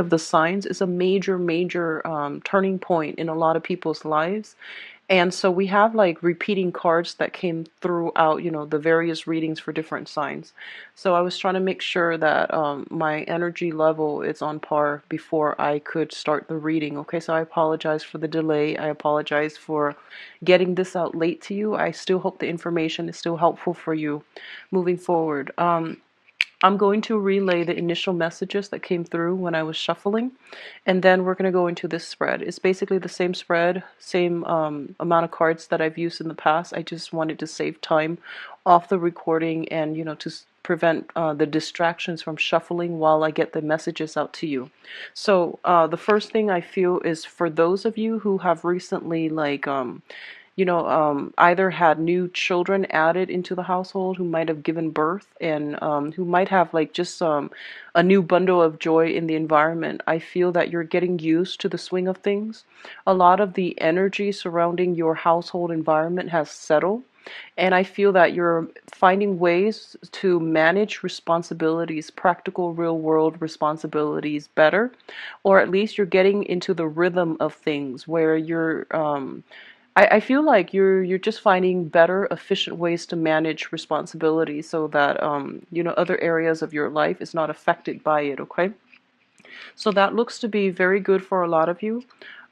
of the signs is a major turning point in a lot of people's lives. And so we have like repeating cards that came throughout, the various readings for different signs. So I was trying to make sure that my energy level is on par before I could start the reading. Okay, so I apologize for the delay. I apologize for getting this out late to you. I still hope the information is still helpful for you moving forward. I'm going to relay the initial messages that came through when I was shuffling, and then we're going to go into this spread. It's basically the same spread, same amount of cards that I've used in the past. I just wanted to save time off the recording and, to prevent the distractions from shuffling while I get the messages out to you. So the first thing I feel is for those of you who have recently, like, either had new children added into the household, who might have given birth, and who might have like just a new bundle of joy in the environment. I feel that you're getting used to the swing of things. A lot of the energy surrounding your household environment has settled. And I feel that you're finding ways to manage responsibilities, practical real world responsibilities better, or at least you're getting into the rhythm of things where I feel like you're just finding better, efficient ways to manage responsibility so that other areas of your life is not affected by it. Okay, so that looks to be very good for a lot of you.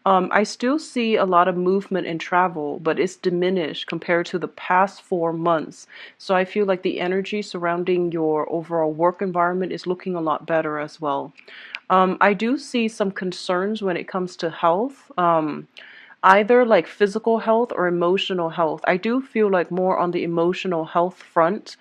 I still see a lot of movement and travel, but it's diminished compared to the past 4 months. So I feel like the energy surrounding your overall work environment is looking a lot better as well. I do see some concerns when it comes to health. Either like physical health or emotional health. I do feel like more on the emotional health front.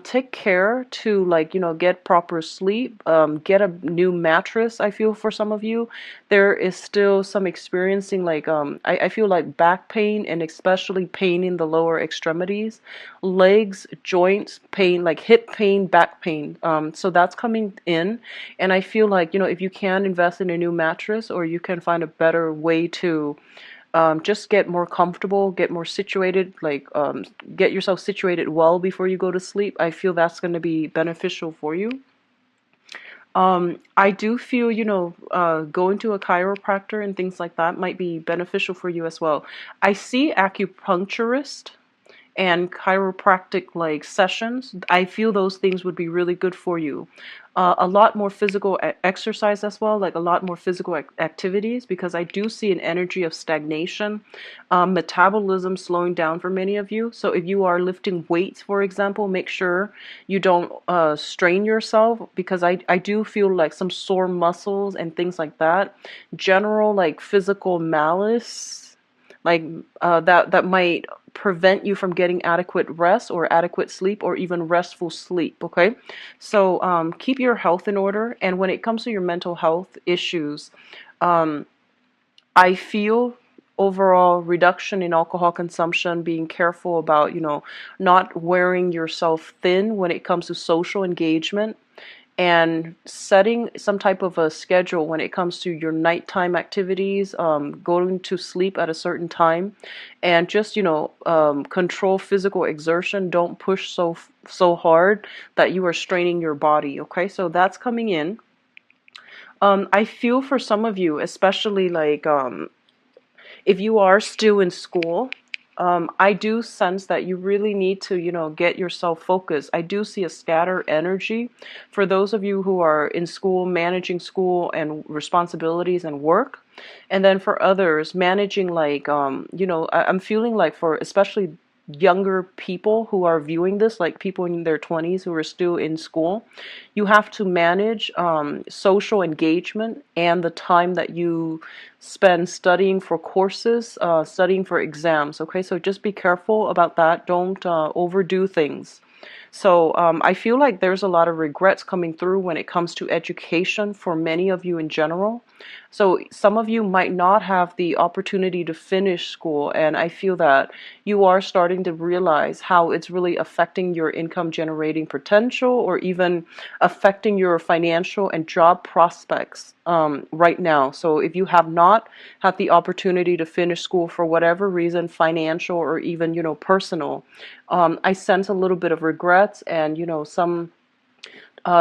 Take care to, like, get proper sleep, get a new mattress. I feel for some of you, there is still some experiencing like, I feel like back pain and especially pain in the lower extremities, legs, joints pain, like hip pain, back pain. So that's coming in. And I feel like, if you can invest in a new mattress or you can find a better way to just get more comfortable, get more situated, like get yourself situated well before you go to sleep. I feel that's going to be beneficial for you. I do feel, going to a chiropractor and things like that might be beneficial for you as well. I see acupuncturist and chiropractic like sessions. I feel those things would be really good for you. A lot more physical exercise as well, like a lot more physical activities, because I do see an energy of stagnation, metabolism slowing down for many of you. So if you are lifting weights, for example, make sure you don't strain yourself, because I do feel like some sore muscles and things like that. General like physical malice, like that might prevent you from getting adequate rest or adequate sleep or even restful sleep. Okay, so keep your health in order. And when it comes to your mental health issues, um, I feel overall reduction in alcohol consumption, being careful about, not wearing yourself thin when it comes to social engagement, and setting some type of a schedule when it comes to your nighttime activities, going to sleep at a certain time, and just, control physical exertion. Don't push so hard that you are straining your body. Okay, so that's coming in. I feel for some of you, especially like if you are still in school, I do sense that you really need to, get yourself focused. I do see a scattered energy for those of you who are in school, managing school and responsibilities and work. And then for others, managing like, I'm feeling like for especially younger people who are viewing this, like people in their 20s who are still in school, you have to manage social engagement and the time that you spend studying for courses, studying for exams. Okay, so just be careful about that. Don't overdo things. So I feel like there's a lot of regrets coming through when it comes to education for many of you in general. So some of you might not have the opportunity to finish school, and I feel that you are starting to realize how it's really affecting your income generating potential, or even affecting your financial and job prospects right now. So if you have not had the opportunity to finish school for whatever reason, financial or even, personal, I sense a little bit of regrets and, some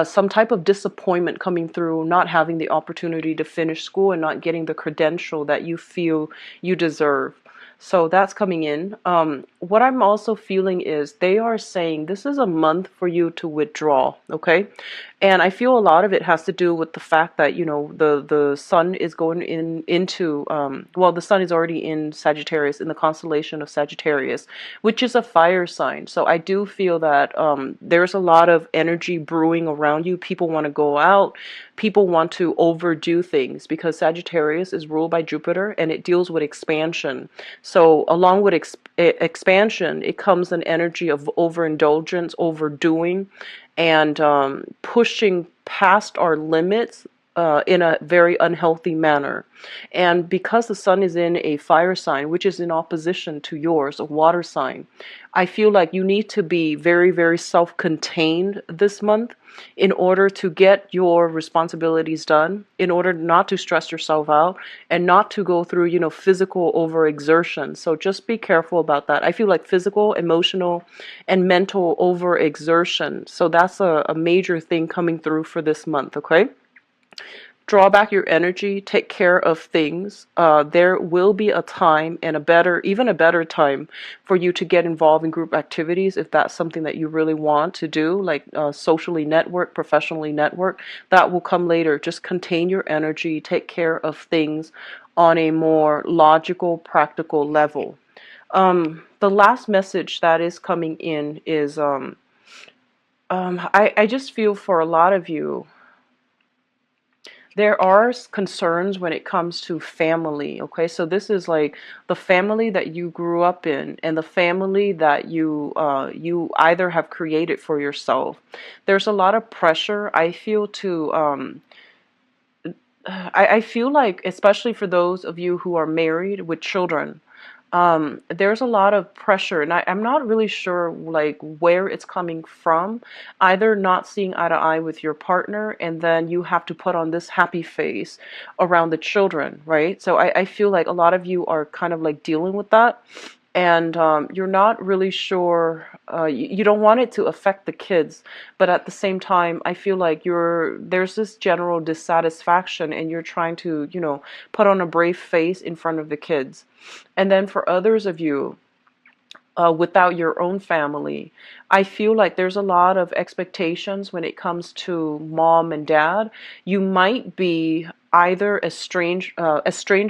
some type of disappointment coming through not having the opportunity to finish school and not getting the credential that you feel you deserve. So that's coming in. What I'm also feeling is they are saying this is a month for you to withdraw, okay? And I feel a lot of it has to do with the fact that, the sun is going into well, the sun is already in Sagittarius, in the constellation of Sagittarius, which is a fire sign. So I do feel that there's a lot of energy brewing around you. People want to go out. People want to overdo things because Sagittarius is ruled by Jupiter and it deals with expansion. So along with expansion, it comes an energy of overindulgence, overdoing, and pushing past our limits in a very unhealthy manner. And because the sun is in a fire sign, which is in opposition to yours, a water sign, I feel like you need to be very, very self-contained this month in order to get your responsibilities done, in order not to stress yourself out and not to go through, physical overexertion. So just be careful about that. I feel like physical, emotional, and mental overexertion. So that's a major thing coming through for this month, okay? Draw back your energy, take care of things. There will be a time and even a better time for you to get involved in group activities if that's something that you really want to do, like socially network, professionally network. That will come later. Just contain your energy, take care of things on a more logical, practical level. The last message that is coming in is I just feel for a lot of you, there are concerns when it comes to family, okay? So this is like the family that you grew up in and the family that you either have created for yourself. There's a lot of pressure, I feel, to I feel like, especially for those of you who are married with children, there's a lot of pressure, and I'm not really sure like where it's coming from. Either not seeing eye to eye with your partner, and then you have to put on this happy face around the children, right? So I feel like a lot of you are kind of like dealing with that, and you're not really sure. You don't want it to affect the kids, but at the same time, I feel like there's this general dissatisfaction, and you're trying to, put on a brave face in front of the kids. And then for others of you, without your own family, I feel like there's a lot of expectations when it comes to mom and dad. You might be either estranged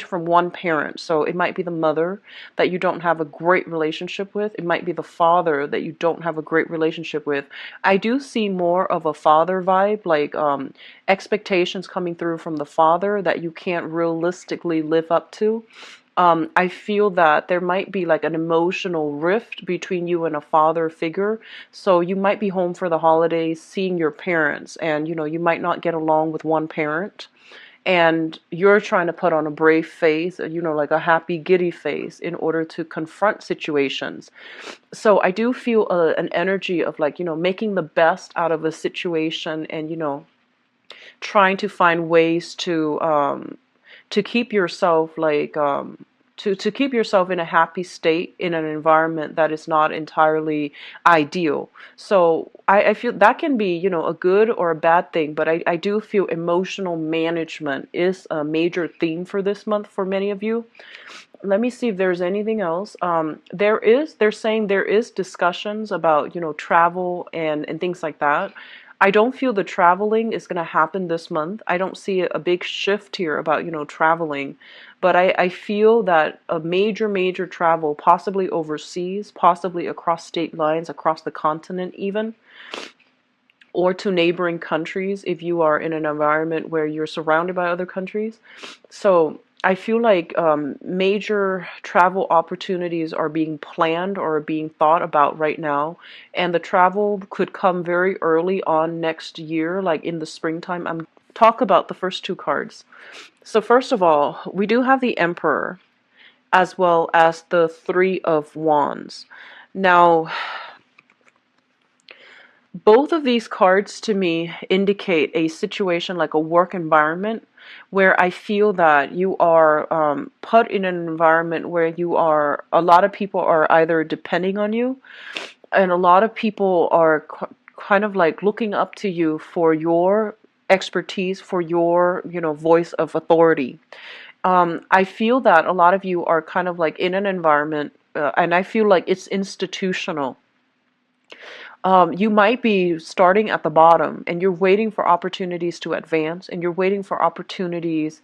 from one parent. So it might be the mother that you don't have a great relationship with. It might be the father that you don't have a great relationship with. I do see more of a father vibe, like expectations coming through from the father that you can't realistically live up to. I feel that there might be like an emotional rift between you and a father figure. So you might be home for the holidays, seeing your parents, and you might not get along with one parent. And you're trying to put on a brave face, like a happy, giddy face in order to confront situations. So I do feel an energy of like, making the best out of a situation and, trying to find ways to keep yourself like to keep yourself in a happy state in an environment that is not entirely ideal. So I feel that can be, a good or a bad thing, but I do feel emotional management is a major theme for this month for many of you. Let me see if there's anything else. They're saying there is discussions about, travel and things like that. I don't feel the traveling is going to happen this month. I don't see a big shift here about, traveling, but I feel that a major, major travel, possibly overseas, possibly across state lines, across the continent even, or to neighboring countries if you are in an environment where you're surrounded by other countries. So I feel like major travel opportunities are being planned or being thought about right now, and the travel could come very early on next year, like in the springtime. I'm talk about the first two cards. So first of all, we do have the Emperor as well as the Three of Wands. Now, both of these cards to me indicate a situation like a work environment where I feel that you are put in an environment where a lot of people are either depending on you, and a lot of people are kind of like looking up to you for your expertise, for your, voice of authority. I feel that a lot of you are kind of like in an environment, and I feel like it's institutional. You might be starting at the bottom and you're waiting for opportunities to advance, and you're waiting for opportunities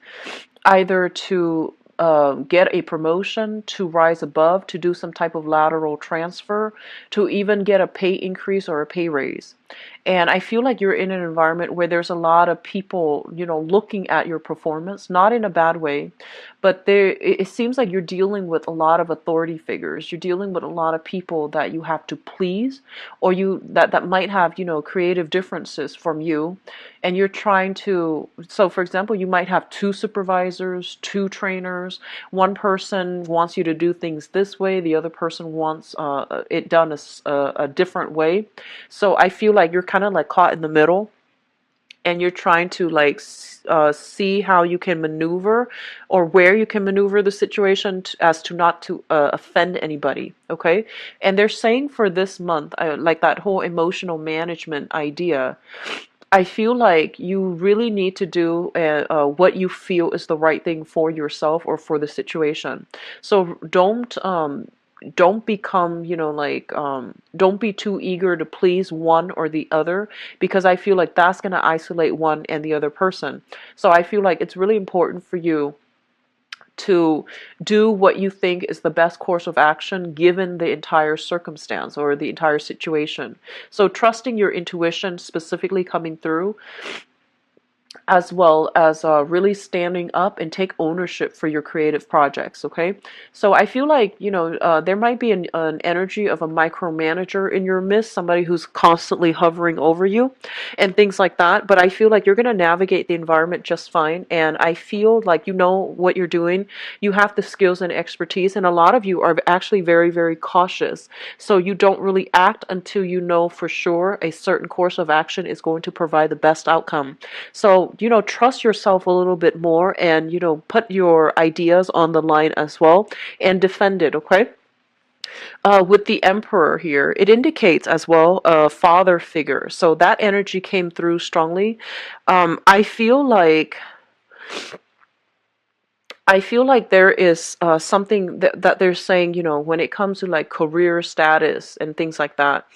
either to get a promotion, to rise above, to do some type of lateral transfer, to even get a pay increase or a pay raise. And I feel like you're in an environment where there's a lot of people, looking at your performance, not in a bad way, but it seems like you're dealing with a lot of authority figures. You're dealing with a lot of people that you have to please, or that might have, creative differences from you. And you're trying to, so for example, you might have two supervisors, two trainers. One person wants you to do things this way, the other person wants it done a different way. So I feel like you're kind of like caught in the middle, and you're trying to like see how you can maneuver, or where you can maneuver the situation as to not to offend anybody. Okay. And they're saying for this month, like that whole emotional management idea, I feel like you really need to do what you feel is the right thing for yourself or for the situation. So don't become, don't be too eager to please one or the other, because I feel like that's going to isolate one and the other person. So I feel like it's really important for you to do what you think is the best course of action given the entire circumstance or the entire situation. So trusting your intuition specifically coming through, as well as really standing up and take ownership for your creative projects. Okay, so I feel like there might be an energy of a micromanager in your midst, somebody who's constantly hovering over you and things like that, but I feel like you're going to navigate the environment just fine. And I feel like you know what you're doing, you have the skills and expertise, and a lot of you are actually very, very cautious, so you don't really act until you know for sure a certain course of action is going to provide the best outcome. So trust yourself a little bit more, and, put your ideas on the line as well and defend it, okay? With the Emperor here, it indicates as well a father figure. So that energy came through strongly. I feel like there is something that they're saying, when it comes to like career status and things like that.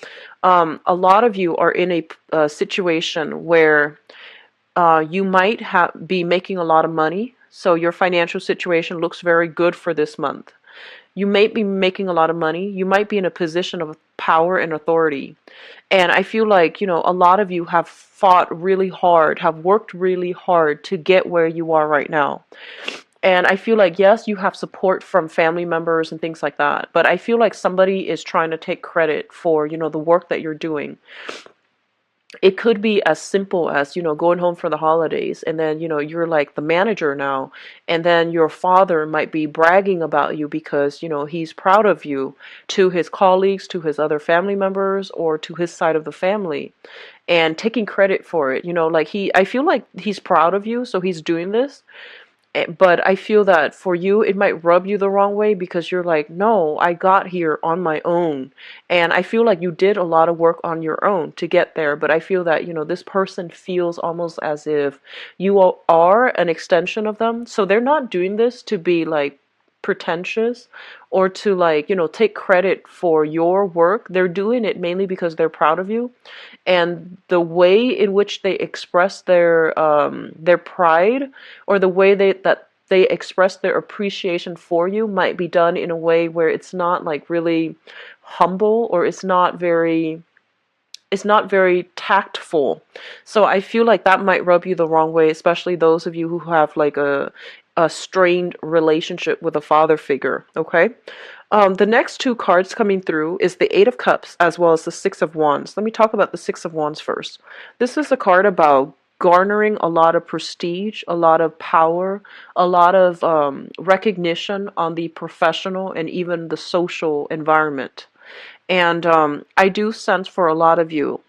A lot of you are in a situation where you might be making a lot of money, so your financial situation looks very good for this month. You may be making a lot of money. You might be in a position of power and authority. And I feel like, a lot of you have fought really hard, have worked really hard to get where you are right now. And I feel like, yes, you have support from family members and things like that, but I feel like somebody is trying to take credit for, the work that you're doing. It could be as simple as, going home for the holidays, and then, you're like the manager now, and then your father might be bragging about you because, he's proud of you to his colleagues, to his other family members, or to his side of the family, and taking credit for it. I feel like he's proud of you, so he's doing this. But I feel that for you, it might rub you the wrong way, because you're like, no, I got here on my own. And I feel like you did a lot of work on your own to get there. But I feel that, this person feels almost as if you are an extension of them. So they're not doing this to be like pretentious or to like, take credit for your work. They're doing it mainly because they're proud of you. And the way in which they express their pride, or the way that they express their appreciation for you, might be done in a way where it's not like really humble, or it's not very tactful. So I feel like that might rub you the wrong way, especially those of you who have like a strained relationship with a father figure. Okay. The next two cards coming through is the Eight of Cups as well as the Six of Wands. Let me talk about the Six of Wands first. This is a card about garnering a lot of prestige, a lot of power, a lot of recognition on the professional and even the social environment. And I do sense for a lot of you,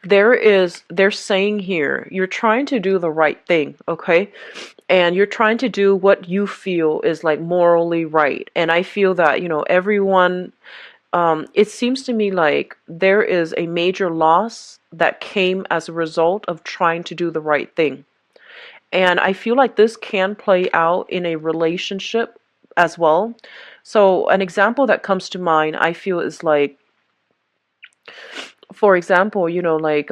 they're saying here, you're trying to do the right thing, okay? And you're trying to do what you feel is like morally right. And I feel that, everyone it seems to me like there is a major loss that came as a result of trying to do the right thing. And I feel like this can play out in a relationship as well. So, an example that comes to mind, I feel, is like, for example, like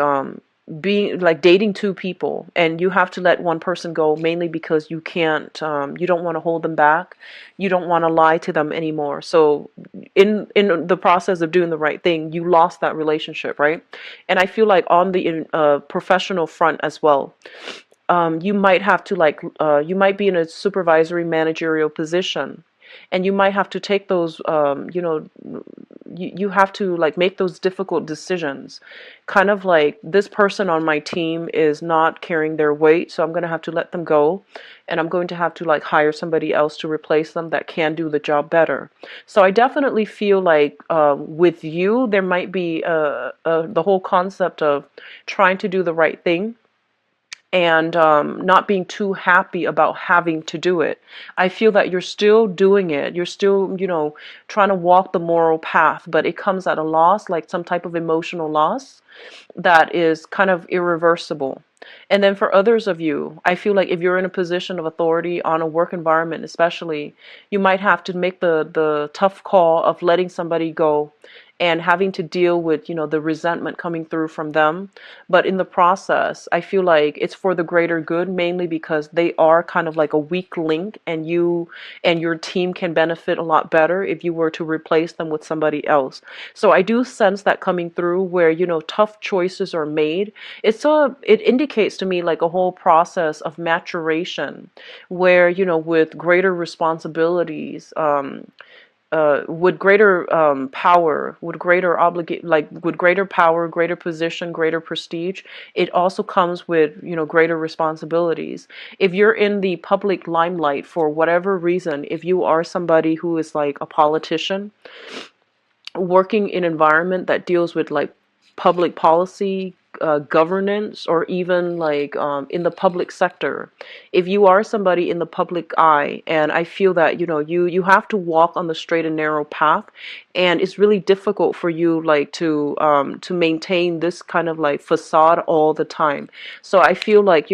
being like dating two people, and you have to let one person go mainly because you can't, you don't want to hold them back, you don't want to lie to them anymore. So in the process of doing the right thing, you lost that relationship, right? And I feel like on the professional front as well, you might have to like you might be in a supervisory managerial position, and you might have to take those you have to like make those difficult decisions, kind of like, this person on my team is not carrying their weight, so I'm going to have to let them go, and I'm going to have to like hire somebody else to replace them that can do the job better. So I definitely feel like with you there might be the whole concept of trying to do the right thing, and not being too happy about having to do it. I feel that you're still doing it. You're still, trying to walk the moral path, but it comes at a loss, like some type of emotional loss that is kind of irreversible. And then for others of you, I feel like if you're in a position of authority on a work environment, especially, you might have to make the tough call of letting somebody go and having to deal with, the resentment coming through from them. But in the process, I feel like it's for the greater good, mainly because they are kind of like a weak link, and you and your team can benefit a lot better if you were to replace them with somebody else. So I do sense that coming through, where, tough choices are made. It indicates to me like a whole process of maturation, where, with greater responsibilities, with greater power, with greater like with greater power, greater position, greater prestige, it also comes with, greater responsibilities. If you're in the public limelight for whatever reason, if you are somebody who is like a politician, working in an environment that deals with like public policy, governance, or even like in the public sector, if you are somebody in the public eye, and I feel that, you have to walk on the straight and narrow path, and it's really difficult for you like to maintain this kind of like facade all the time. So I feel like,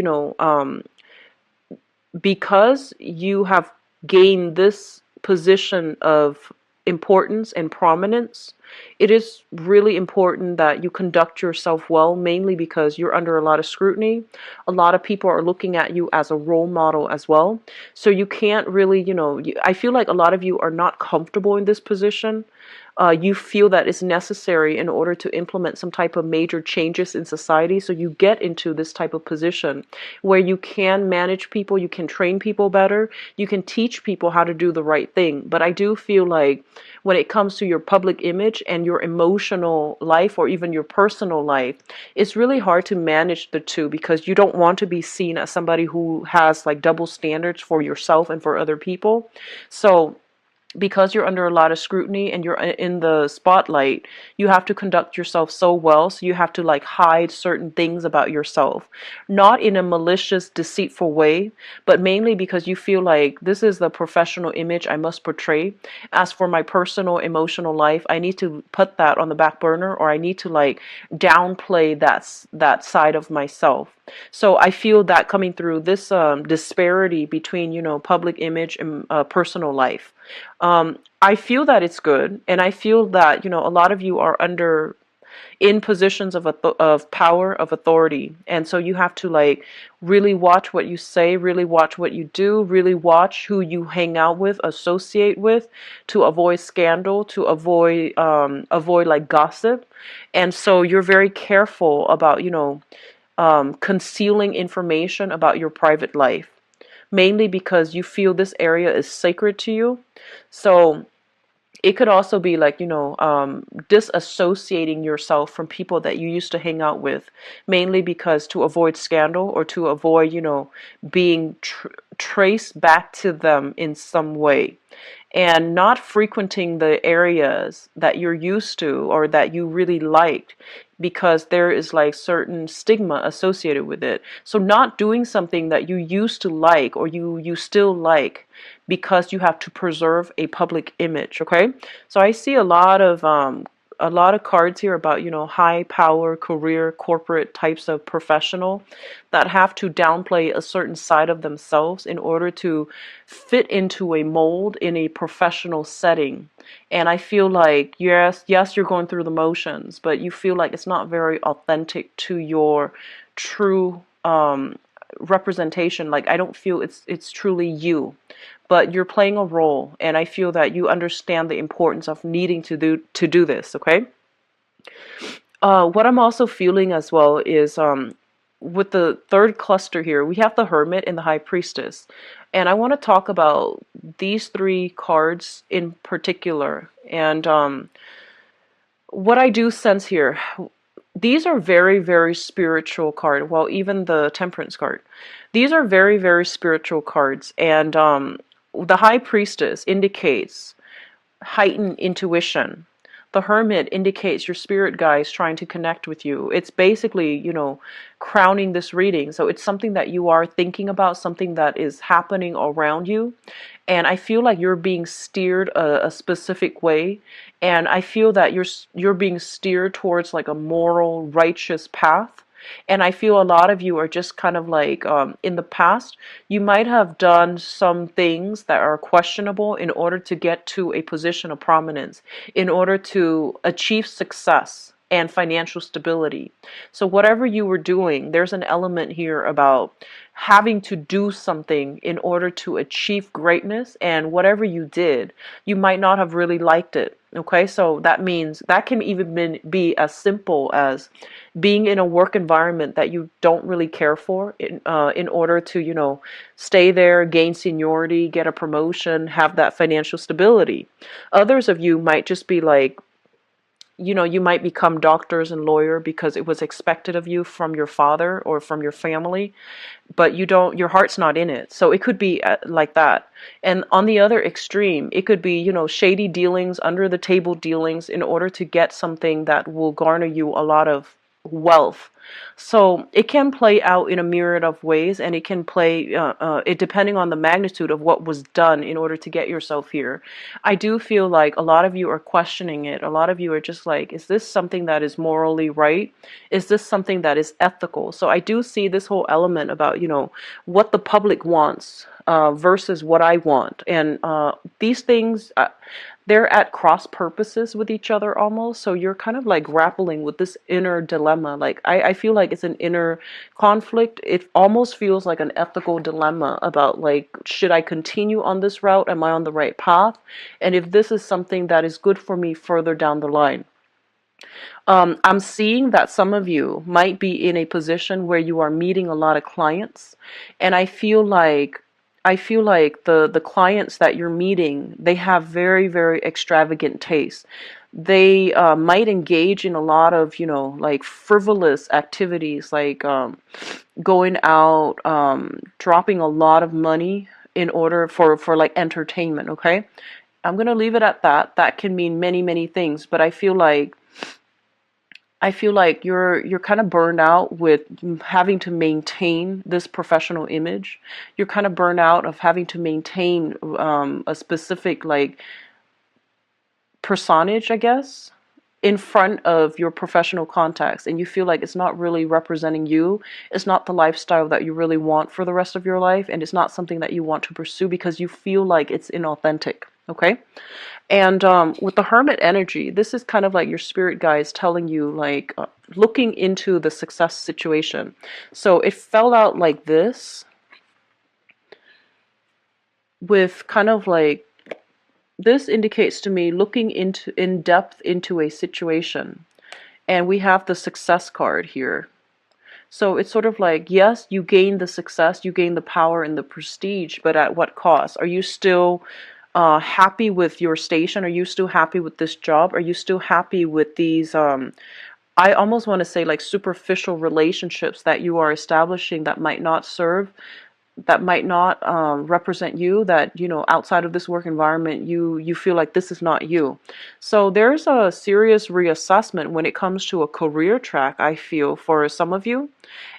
because you have gained this position of importance and prominence, it is really important that you conduct yourself well, mainly because you're under a lot of scrutiny. A lot of people are looking at you as a role model as well. So you can't really, I feel like a lot of you are not comfortable in this position. You feel that it's necessary in order to implement some type of major changes in society. So you get into this type of position where you can manage people, you can train people better, you can teach people how to do the right thing. But I do feel like when it comes to your public image and your emotional life, or even your personal life, it's really hard to manage the two, because you don't want to be seen as somebody who has like double standards for yourself and for other people. So because you're under a lot of scrutiny and you're in the spotlight, you have to conduct yourself so well. So you have to like hide certain things about yourself, not in a malicious, deceitful way, but mainly because you feel like this is the professional image I must portray. As for my personal emotional life, I need to put that on the back burner, or I need to like downplay that side of myself. So I feel that coming through this disparity between, public image and personal life. I feel that it's good, and I feel that, a lot of you are in positions of power, of authority, and so you have to like really watch what you say, really watch what you do, really watch who you hang out with, associate with, to avoid scandal, to avoid like gossip. And so you're very careful about, concealing information about your private life, mainly because you feel this area is sacred to you. So it could also be like, disassociating yourself from people that you used to hang out with, mainly because to avoid scandal, or to avoid, being traced back to them in some way, and not frequenting the areas that you're used to or that you really liked, because there is like certain stigma associated with it. So not doing something that you used to like or you still like because you have to preserve a public image, okay? So I see a lot of cards here about, you know, high power, career, corporate types of professional that have to downplay a certain side of themselves in order to fit into a mold in a professional setting. And I feel like, yes, you're going through the motions, but you feel like it's not very authentic to your true representation. Like, I don't feel it's truly you, but you're playing a role, and I feel that you understand the importance of needing to do this, okay? What I'm also feeling as well is with the third cluster here, we have the Hermit and the High Priestess. And I want to talk about these three cards in particular. And what I do sense here, these are very, very spiritual cards. Well, even the Temperance card. These are very, very spiritual cards. And the High Priestess indicates heightened intuition. The Hermit indicates your spirit guides trying to connect with you. It's basically, you know, crowning this reading. So it's something that you are thinking about, something that is happening around you. And I feel like you're being steered a specific way. And I feel that you're being steered towards like a moral, righteous path. And I feel a lot of you are just kind of like, in the past, you might have done some things that are questionable in order to get to a position of prominence, in order to achieve success and financial stability. So whatever you were doing, there's an element here about having to do something in order to achieve greatness, and whatever you did, you might not have really liked it. Okay, so that means that can even be as simple as being in a work environment that you don't really care for in order to, you know, stay there, gain seniority, get a promotion, have that financial stability. Others of you might just be like, you know, you might become doctors and lawyer because it was expected of you from your father or from your family, but you don't, your heart's not in it. So it could be like that. And on the other extreme, it could be, you know, shady dealings, under the table dealings in order to get something that will garner you a lot of wealth. So it can play out in a myriad of ways, and it can play it depending on the magnitude of what was done in order to get yourself here. I do feel like a lot of you are questioning it. A lot of you are just like, is this something that is morally right? Is this something that is ethical? So I do see this whole element about, you know, what the public wants versus what I want. And these things, they're at cross purposes with each other almost. So you're kind of like grappling with this inner dilemma. Like I feel like it's an inner conflict. It almost feels like an ethical dilemma about like, should I continue on this route? Am I on the right path? And if this is something that is good for me further down the line. I'm seeing that some of you might be in a position where you are meeting a lot of clients, and I feel like the clients that you're meeting, they have very, very extravagant tastes. They might engage in a lot of, you know, like frivolous activities, like going out, dropping a lot of money in order for like entertainment. Okay, I'm gonna leave it at that. That can mean many, many things, but I feel like you're kind of burned out with having to maintain this professional image. You're kind of burned out of having to maintain a specific like personage, I guess, in front of your professional contacts, and you feel like it's not really representing you. It's not the lifestyle that you really want for the rest of your life, and it's not something that you want to pursue because you feel like it's inauthentic. Okay? And with the Hermit energy, this is kind of like your spirit guides telling you, like, looking into the success situation. So it fell out like this, with kind of like, this indicates to me looking into in depth into a situation. And we have the success card here. So it's sort of like, yes, you gain the success, you gain the power and the prestige, but at what cost? Are you still happy with your station? Are you still happy with this job? Are you still happy with these, I almost want to say like superficial relationships that you are establishing that might not serve that might not represent you, that, you know, outside of this work environment, you feel like this is not you. So there's a serious reassessment when it comes to a career track, I feel, for some of you.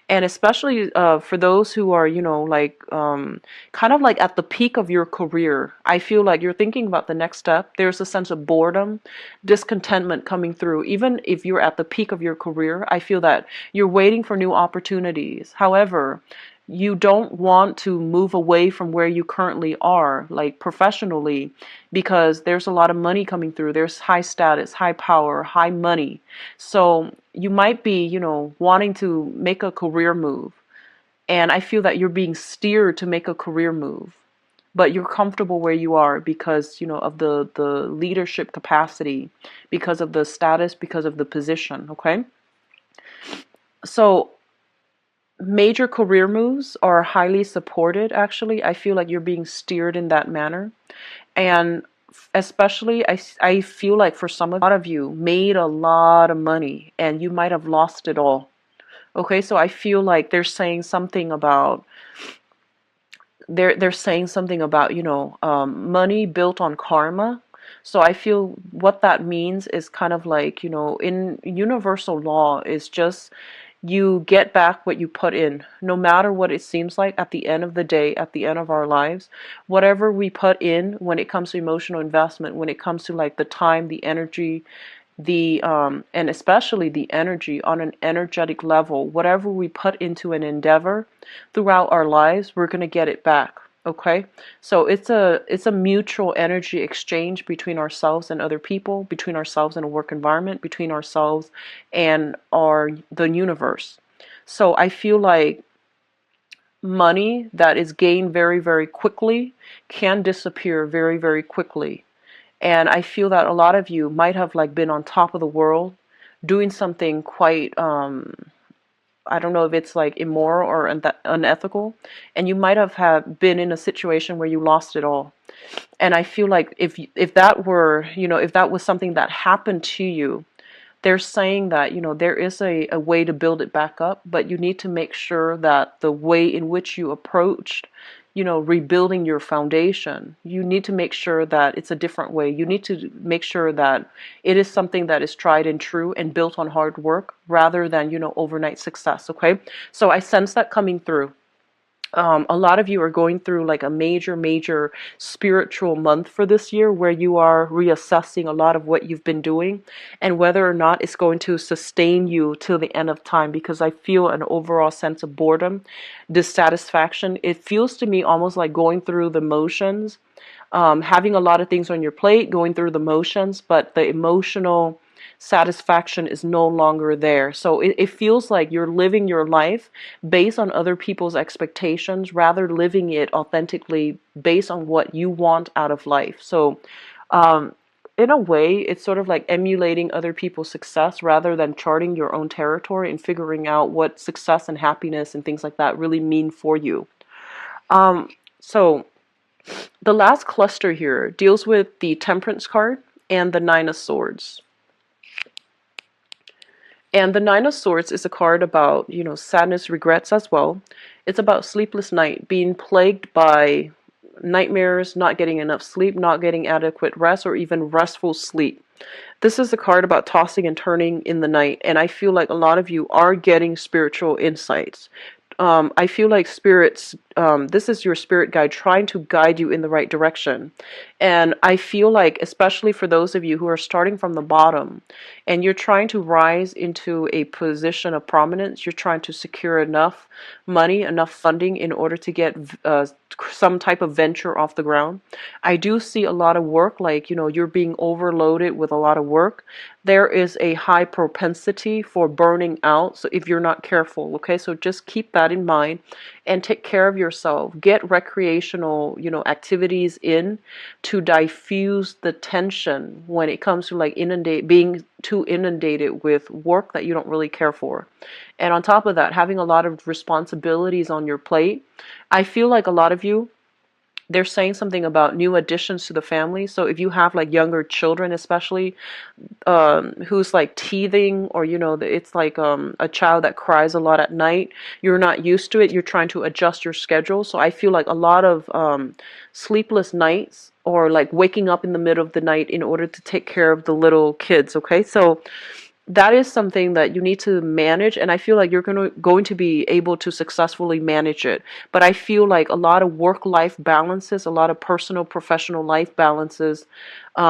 And especially for those who are, you know, like kind of like at the peak of your career, I feel like you're thinking about the next step. There's a sense of boredom, discontentment coming through. Even if you're at the peak of your career, I feel that you're waiting for new opportunities. However, you don't want to move away from where you currently are, like professionally, because there's a lot of money coming through. There's high status, high power, high money. So you might be, you know, wanting to make a career move. And I feel that you're being steered to make a career move. But you're comfortable where you are because, you know, of the leadership capacity, because of the status, because of the position, okay? So major career moves are highly supported, actually. I feel like you're being steered in that manner. And especially, I feel like for some of a lot of you made a lot of money and you might have lost it all. Okay, so I feel like they're saying something about, you know, money built on karma. So I feel what that means is kind of like, you know, in universal law is just you get back what you put in, no matter what it seems like at the end of the day, at the end of our lives. Whatever we put in when it comes to emotional investment, when it comes to like the time, the energy, the and especially the energy on an energetic level, whatever we put into an endeavor throughout our lives, we're going to get it back. Okay, so it's a mutual energy exchange between ourselves and other people, between ourselves and a work environment, between ourselves and the universe. So I feel like money that is gained very, very quickly can disappear very, very quickly. And I feel that a lot of you might have like been on top of the world doing something quite I don't know if it's like immoral or unethical, and you might have been in a situation where you lost it all. And I feel like if that were, you know, if that was something that happened to you, they're saying that, you know, there is a way to build it back up, but you need to make sure that the way in which you approached, you know, rebuilding your foundation, you need to make sure that it's a different way. You need to make sure that it is something that is tried and true and built on hard work rather than, you know, overnight success. Okay. So I sense that coming through. A lot of you are going through like a major, major spiritual month for this year where you are reassessing a lot of what you've been doing and whether or not it's going to sustain you till the end of time, because I feel an overall sense of boredom, dissatisfaction. It feels to me almost like going through the motions, having a lot of things on your plate, going through the motions, but the emotional satisfaction is no longer there. So it feels like you're living your life based on other people's expectations rather living it authentically based on what you want out of life. So in a way, it's sort of like emulating other people's success rather than charting your own territory and figuring out what success and happiness and things like that really mean for you. So the last cluster here deals with the Temperance card and the Nine of Swords. And the Nine of Swords is a card about, you know, sadness, regrets as well. It's about sleepless night, being plagued by nightmares, not getting enough sleep, not getting adequate rest, or even restful sleep. This is a card about tossing and turning in the night, and I feel like a lot of you are getting spiritual insights. I feel like spirits, this is your spirit guide trying to guide you in the right direction. And I feel like, especially for those of you who are starting from the bottom and you're trying to rise into a position of prominence, you're trying to secure enough money, enough funding in order to get some type of venture off the ground. I do see a lot of work, like, you know, you're being overloaded with a lot of work. There is a high propensity for burning out, so if you're not careful, okay? So just keep that in mind and take care of yourself. Get recreational, you know, activities in to diffuse the tension when it comes to like being too inundated with work that you don't really care for. And on top of that, having a lot of responsibilities on your plate. I feel like a lot of you, they're saying something about new additions to the family. So if you have like younger children, especially, who's like teething, or it's like a child that cries a lot at night, you're not used to it, you're trying to adjust your schedule. So I feel like a lot of sleepless nights, or like waking up in the middle of the night in order to take care of the little kids. Okay, so that is something that you need to manage, and I feel like you're going to be able to successfully manage it. But I feel like a lot of work life balances, a lot of personal professional life balances,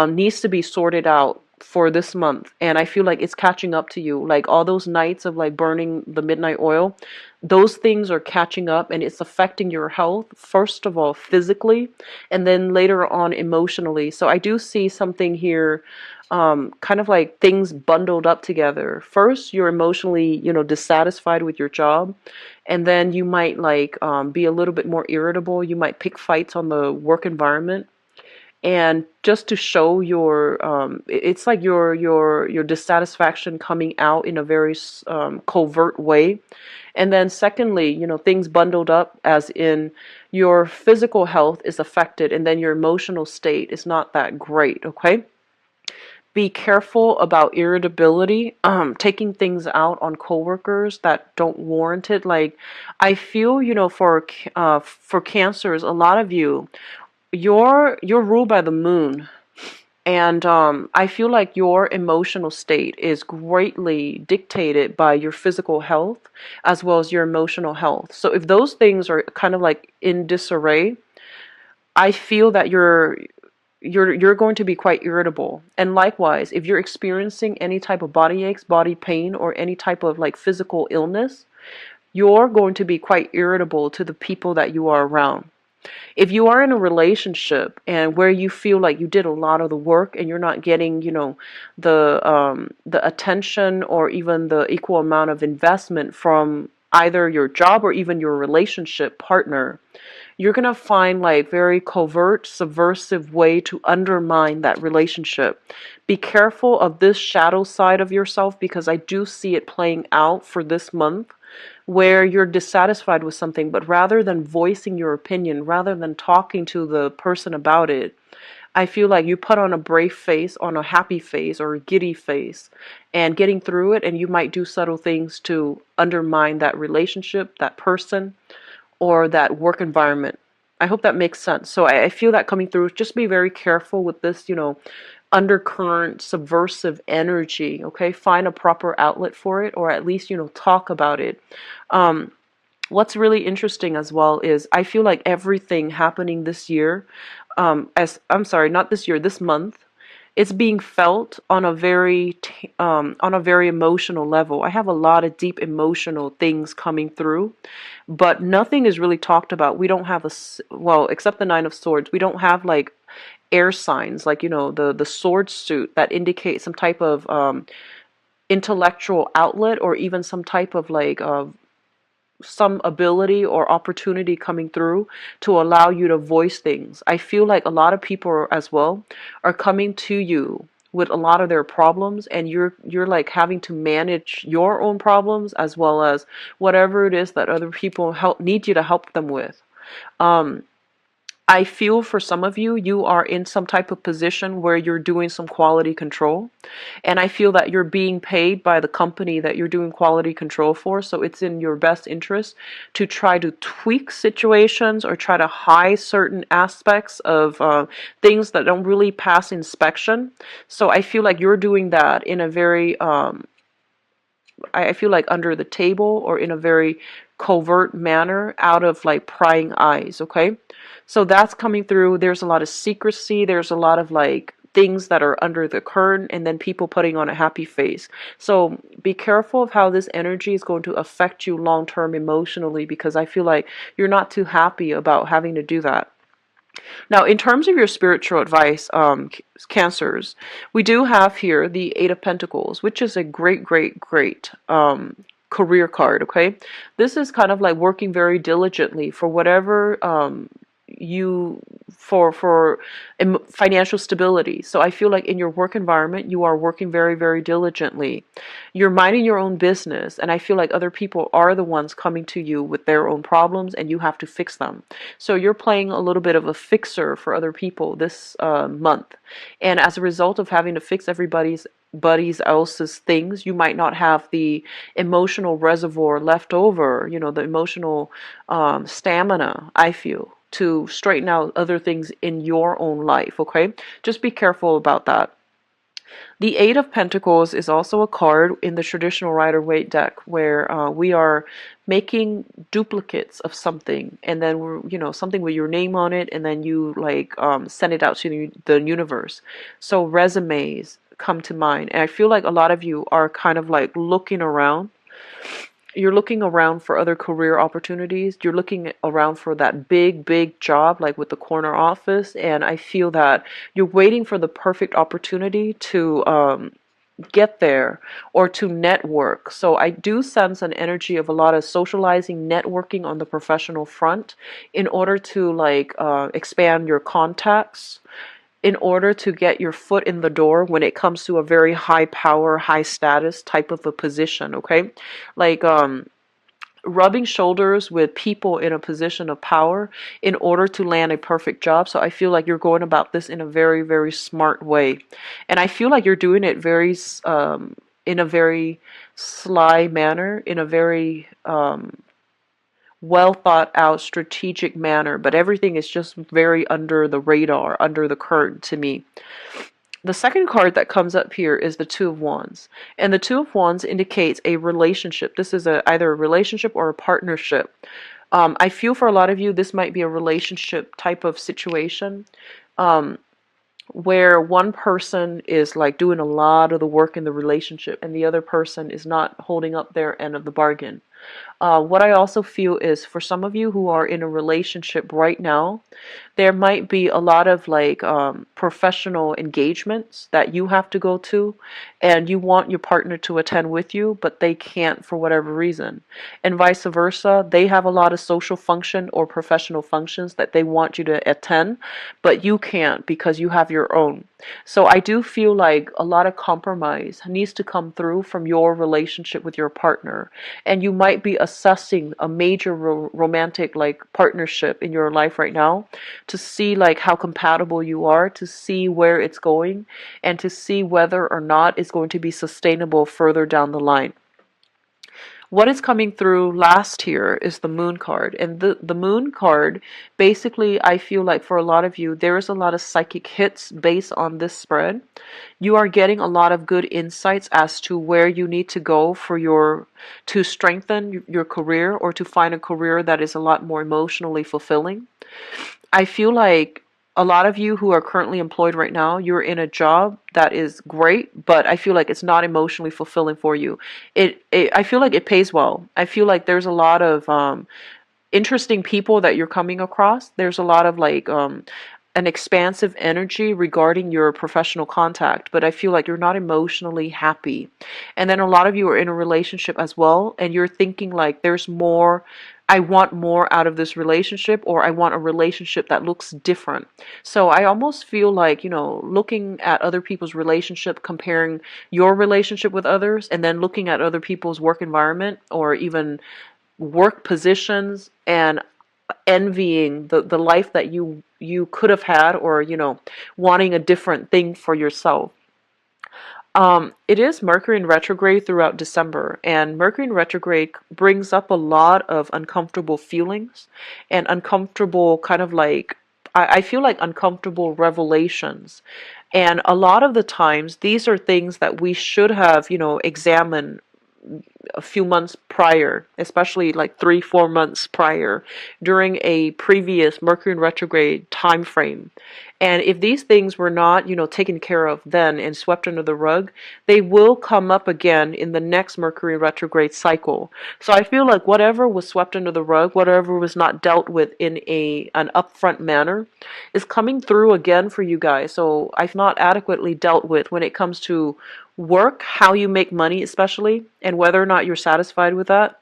needs to be sorted out for this month, and I feel like it's catching up to you. Like all those nights of like burning the midnight oil, those things are catching up, and it's affecting your health, first of all physically, and then later on emotionally. So I do see something here, kind of like things bundled up together. First, you're emotionally, dissatisfied with your job, and then you might like be a little bit more irritable. You might pick fights on the work environment, and just to show your, it's like your dissatisfaction coming out in a very covert way. And then secondly, things bundled up, as in your physical health is affected, and then your emotional state is not that great. Okay, be careful about irritability, taking things out on coworkers that don't warrant it. Like, I feel, for cancers, a lot of you, you're ruled by the moon, and I feel like your emotional state is greatly dictated by your physical health as well as your emotional health. So if those things are kind of like in disarray, I feel that you're going to be quite irritable. And likewise, if you're experiencing any type of body aches, body pain, or any type of like physical illness, you're going to be quite irritable to the people that you are around. If you are in a relationship and where you feel like you did a lot of the work and you're not getting, the attention or even the equal amount of investment from either your job or even your relationship partner, you're going to find like very covert, subversive way to undermine that relationship. Be careful of this shadow side of yourself, because I do see it playing out for this month, where you're dissatisfied with something, but rather than voicing your opinion, rather than talking to the person about it, I feel like you put on a brave face, on a happy face, or a giddy face, and getting through it, and you might do subtle things to undermine that relationship, that person, or that work environment. I hope that makes sense. So I feel that coming through. Just be very careful with this, undercurrent subversive energy. Okay, find a proper outlet for it, or at least talk about it. What's really interesting as well is I feel like everything happening this year, as I'm sorry, not this year, this month, it's being felt on a very emotional level. I have a lot of deep emotional things coming through, but nothing is really talked about. We don't have well, except the Nine of Swords, we don't have like air signs, like the sword suit that indicates some type of intellectual outlet, or even some type of like some ability or opportunity coming through to allow you to voice things. I feel like a lot of people as well are coming to you with a lot of their problems, and you're like having to manage your own problems as well as whatever it is that other people need you to help them with. I feel for some of you, you are in some type of position where you're doing some quality control. And I feel that you're being paid by the company that you're doing quality control for. So it's in your best interest to try to tweak situations or try to hide certain aspects of things that don't really pass inspection. So I feel like you're doing that in a very, I feel like under the table or in a very covert manner, out of like prying eyes. Okay, so that's coming through. There's a lot of secrecy, there's a lot of like things that are under the curtain, and then people putting on a happy face. So be careful of how this energy is going to affect you long term emotionally, because I feel like you're not too happy about having to do that. Now, in terms of your spiritual advice, Cancers, we do have here the Eight of Pentacles, which is a great, great, great career card, okay? This is kind of like working very diligently for whatever you for financial stability. So I feel like in your work environment, you are working very, very diligently. You're minding your own business, and I feel like other people are the ones coming to you with their own problems, and you have to fix them. So you're playing a little bit of a fixer for other people this month, and as a result of having to fix everybody's else's things, you might not have the emotional reservoir left over, the emotional stamina, I feel, to straighten out other things in your own life, okay? Just be careful about that. The Eight of Pentacles is also a card in the traditional Rider-Waite deck where we are making duplicates of something, and then something with your name on it, and then you like send it out to the universe. So resumes come to mind, and I feel like a lot of you are kind of like looking around. You're looking around for other career opportunities. You're looking around for that big job, like with the corner office. And I feel that you're waiting for the perfect opportunity to get there or to network. So I do sense an energy of a lot of socializing, networking on the professional front in order to like expand your contacts, in order to get your foot in the door when it comes to a very high power, high status type of a position, okay? Like rubbing shoulders with people in a position of power in order to land a perfect job. So I feel like you're going about this in a very, very smart way. And I feel like you're doing it in a very sly manner, in a very well thought out strategic manner, but everything is just very under the radar, under the curtain to me. The second card that comes up here is the Two of Wands, and the Two of Wands indicates a relationship. This is either a relationship or a partnership. I feel for a lot of you this might be a relationship type of situation, where one person is like doing a lot of the work in the relationship and the other person is not holding up their end of the bargain. What I also feel is for some of you who are in a relationship right now, there might be a lot of like professional engagements that you have to go to, and you want your partner to attend with you, but they can't for whatever reason. And vice versa, they have a lot of social function or professional functions that they want you to attend, but you can't because you have your own. So I do feel like a lot of compromise needs to come through from your relationship with your partner, and you might be assessing a major romantic like partnership in your life right now to see like how compatible you are, to see where it's going, and to see whether or not it's going to be sustainable further down the line. What is coming through last here is the Moon card. And the Moon card, basically, I feel like for a lot of you, there is a lot of psychic hits based on this spread. You are getting a lot of good insights as to where you need to go to strengthen your career or to find a career that is a lot more emotionally fulfilling. I feel like a lot of you who are currently employed right now, you're in a job that is great, but I feel like it's not emotionally fulfilling for you. I feel like it pays well. I feel like there's a lot of interesting people that you're coming across. There's a lot of like an expansive energy regarding your professional contact, but I feel like you're not emotionally happy. And then a lot of you are in a relationship as well, and you're thinking like there's more. I want more out of this relationship, or I want a relationship that looks different. So I almost feel like, looking at other people's relationship, comparing your relationship with others, and then looking at other people's work environment or even work positions and envying the life that you could have had, or wanting a different thing for yourself. It is Mercury in retrograde throughout December, and Mercury in retrograde brings up a lot of uncomfortable feelings and uncomfortable kind of like, I feel like uncomfortable revelations. And a lot of the times, these are things that we should have, examined a few months prior, especially like 3-4 months prior, during a previous Mercury in retrograde time frame. And if these things were not, taken care of then and swept under the rug, they will come up again in the next Mercury retrograde cycle. So I feel like whatever was swept under the rug, whatever was not dealt with in an upfront manner, is coming through again for you guys. So I've not adequately dealt with when it comes to work, how you make money especially, and whether or not you're satisfied with that.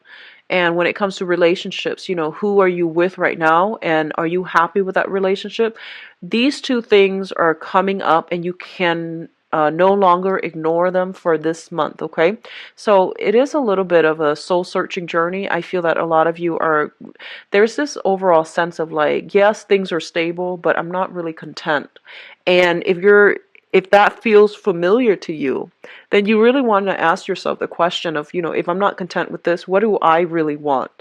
And when it comes to relationships, you know, who are you with right now, and are you happy with that relationship? These two things are coming up, and you can no longer ignore them for this month, okay? So it is a little bit of a soul searching journey. I feel that a lot of you are, there's this overall sense of like, yes, things are stable, but I'm not really content. And if that feels familiar to you, then you really want to ask yourself the question of, you know, if I'm not content with this, what do I really want?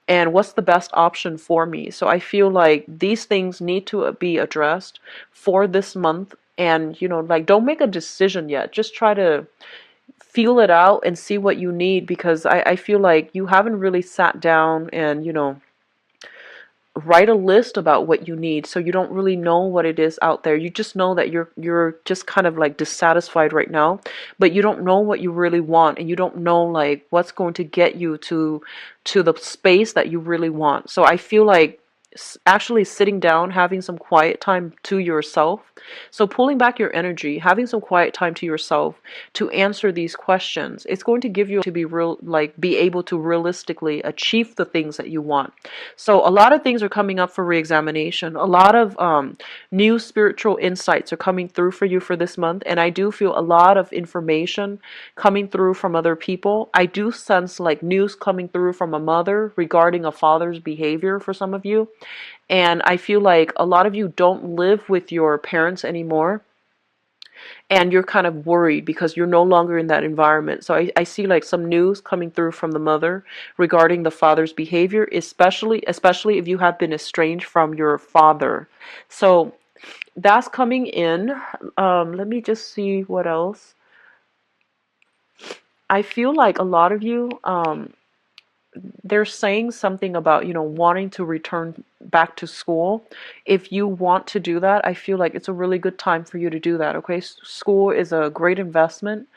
And what's the best option for me? So I feel like these things need to be addressed for this month. And, you know, like, don't make a decision yet. Just try to feel it out and see what you need, because I feel like you haven't really sat down and, you know, write a list about what you need, so you don't really know what it is out there. You just know that you're just kind of like dissatisfied right now, but you don't know what you really want, and you don't know like what's going to get you to the space that you really want. So I feel like actually sitting down, having some quiet time to yourself. So pulling back your energy, having some quiet time to yourself to answer these questions, it's going to give you to be real, like be able to realistically achieve the things that you want. So a lot of things are coming up for reexamination. A lot of new spiritual insights are coming through for you for this month, and I do feel a lot of information coming through from other people. I do sense like news coming through from a mother regarding a father's behavior for some of you. And I feel like a lot of you don't live with your parents anymore, and you're kind of worried because you're no longer in that environment. So I see like some news coming through from the mother regarding the father's behavior, especially if you have been estranged from your father. So that's coming in. Let me just see what else. I feel like a lot of you, they're saying something about, you know, wanting to return back to school. If you want to do that, I feel like it's a really good time for you to do that, okay? School is a great investment.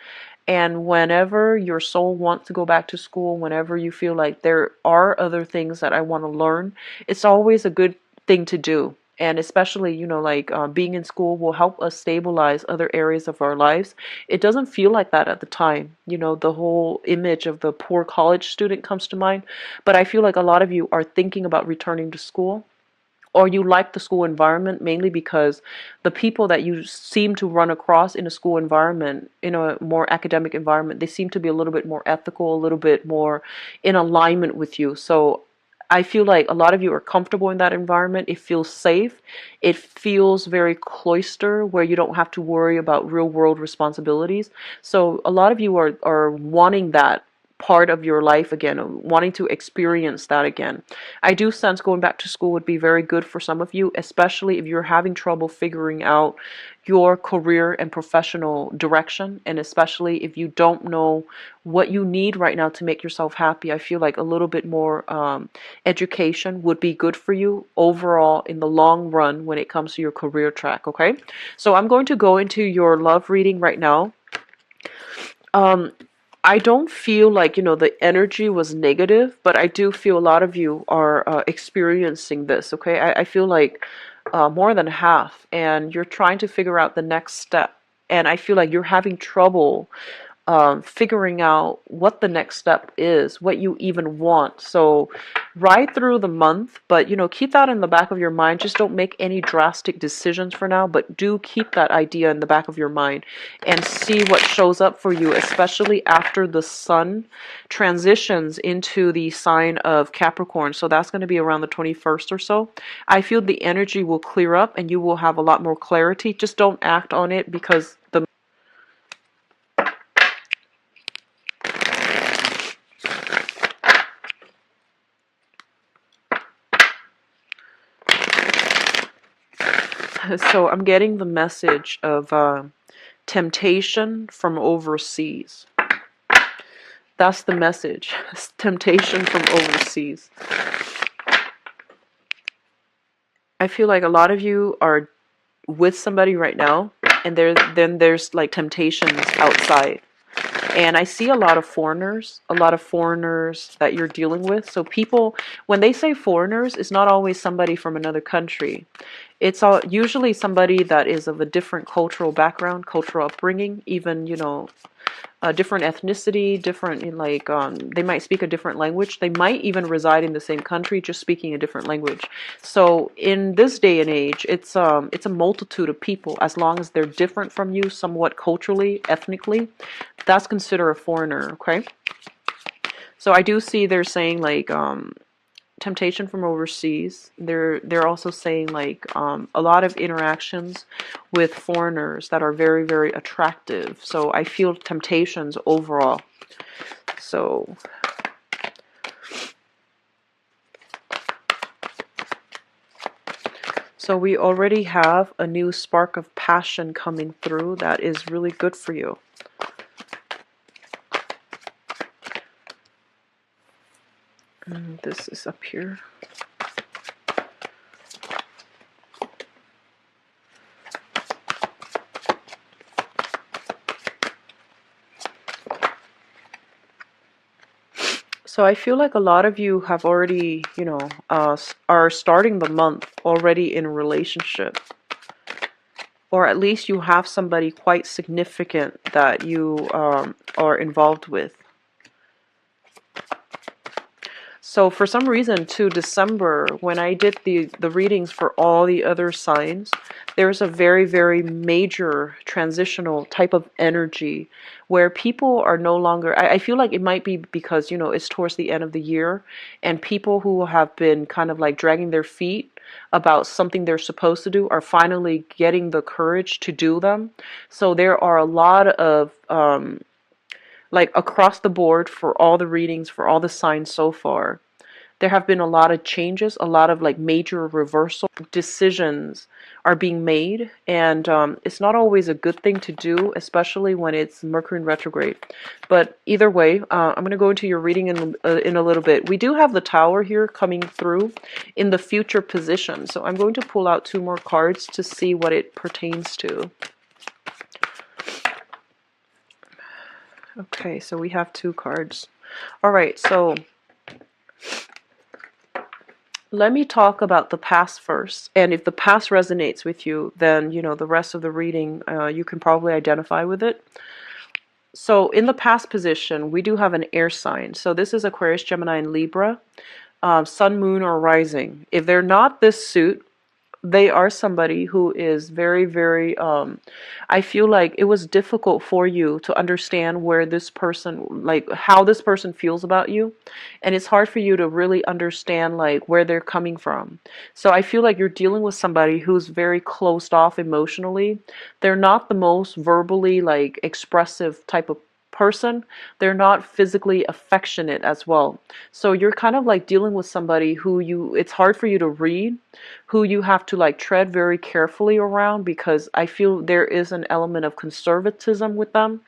And whenever your soul wants to go back to school, whenever you feel like there are other things that I want to learn, it's always a good thing to do. And especially, you know, like being in school will help us stabilize other areas of our lives. It doesn't feel like that at the time. You know, the whole image of the poor college student comes to mind. But I feel like a lot of you are thinking about returning to school, or you like the school environment mainly because the people that you seem to run across in a school environment, in a more academic environment, they seem to be a little bit more ethical, a little bit more in alignment with you. So I feel like a lot of you are comfortable in that environment. It feels safe. It feels very cloister, where you don't have to worry about real world responsibilities. So a lot of you are wanting that part of your life again, wanting to experience that again. I do sense going back to school would be very good for some of you, especially if you're having trouble figuring out your career and professional direction, and especially if you don't know what you need right now to make yourself happy. I feel like a little bit more education would be good for you overall in the long run when it comes to your career track, okay? So I'm going to go into your love reading right now. I don't feel like, you know, the energy was negative, but I do feel a lot of you are experiencing this, okay? I feel like more than half, and you're trying to figure out the next step. And I feel like you're having trouble figuring out what the next step is, what you even want. So ride through the month, but, you know, keep that in the back of your mind. Just don't make any drastic decisions for now, but do keep that idea in the back of your mind and see what shows up for you, especially after the sun transitions into the sign of Capricorn. So that's going to be around the 21st or so. I feel the energy will clear up and you will have a lot more clarity. Just don't act on it, because the so I'm getting the message of temptation from overseas. That's the message. Temptation from overseas. I feel like a lot of you are with somebody right now, and then there's like temptations outside. And I see a lot of foreigners that you're dealing with. So people, when they say foreigners, it's not always somebody from another country. It's usually somebody that is of a different cultural background, cultural upbringing, even, a different ethnicity, different in like they might speak a different language. They might even reside in the same country, just speaking a different language. So in this day and age, it's a multitude of people. As long as they're different from you, somewhat culturally, ethnically, that's considered a foreigner. Okay. So I do see they're saying like temptation from overseas. They're also saying like a lot of interactions with foreigners that are very, very attractive. So I feel temptations overall. So we already have a new spark of passion coming through that is really good for you. And this is up here. So I feel like a lot of you have already, are starting the month already in a relationship. Or at least you have somebody quite significant that you are involved with. So for some reason, to December, when I did the readings for all the other signs, there's a very, very major transitional type of energy where people are no longer, I feel like it might be because, it's towards the end of the year, and people who have been kind of like dragging their feet about something they're supposed to do are finally getting the courage to do them. So there are a lot of like across the board for all the readings, for all the signs so far, there have been a lot of changes, a lot of like major reversal decisions are being made, and it's not always a good thing to do, especially when it's Mercury in retrograde. But either way, I'm going to go into your reading in a little bit. We do have the Tower here coming through in the future position, so I'm going to pull out 2 more cards to see what it pertains to. Okay, so we have 2 cards. All right, so let me talk about the past first. And if the past resonates with you, then, the rest of the reading, you can probably identify with it. So in the past position, we do have an air sign. So this is Aquarius, Gemini, and Libra, Sun, Moon, or Rising. If they're not this suit, they are somebody who is very, very, I feel like it was difficult for you to understand where this person, like how this person feels about you. And it's hard for you to really understand like where they're coming from. So I feel like you're dealing with somebody who's very closed off emotionally. They're not the most verbally like expressive type of person. They're not physically affectionate as well. So you're kind of like dealing with somebody who it's hard for you to read, who you have to like tread very carefully around, because I feel there is an element of conservatism with them.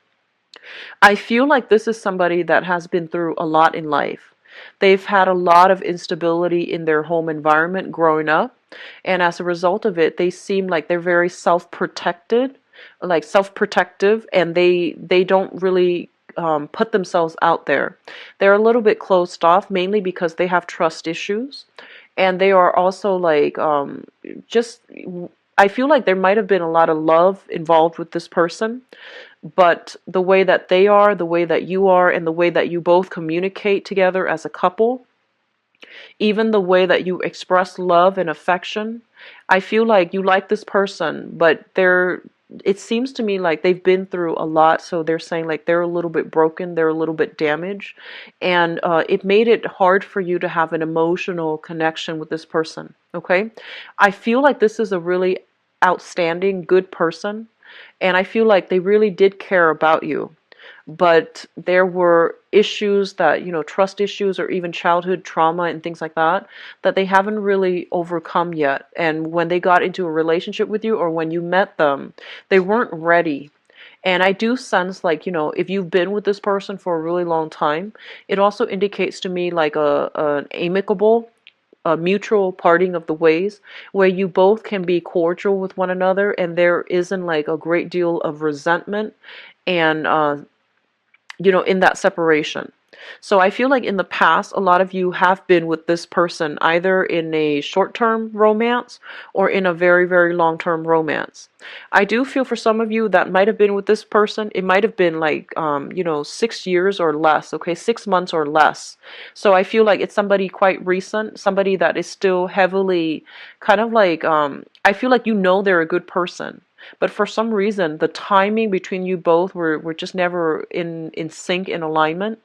I feel like this is somebody that has been through a lot in life. They've had a lot of instability in their home environment growing up, and as a result of it, they seem like they're very self-protected, like self-protective, and they don't really put themselves out there. They're a little bit closed off, mainly because they have trust issues, and they are also like just. I feel like there might have been a lot of love involved with this person, but the way that they are, the way that you are, and the way that you both communicate together as a couple, even the way that you express love and affection, I feel like you like this person, but it seems to me like they've been through a lot, so they're saying like they're a little bit broken, they're a little bit damaged, and it made it hard for you to have an emotional connection with this person, okay? I feel like this is a really outstanding, good person, and I feel like they really did care about you. But there were issues that, trust issues or even childhood trauma and things like that, that they haven't really overcome yet. And when they got into a relationship with you or when you met them, they weren't ready. And I do sense like, if you've been with this person for a really long time, it also indicates to me like an amicable, a mutual parting of the ways where you both can be cordial with one another and there isn't like a great deal of resentment and in that separation. So I feel like in the past, a lot of you have been with this person either in a short-term romance or in a very, very long-term romance. I do feel for some of you that might have been with this person, it might have been like, 6 years or less, okay, 6 months or less. So I feel like it's somebody quite recent, somebody that is still heavily kind of like, I feel like they're a good person. But for some reason, the timing between you both were just never in sync, in alignment.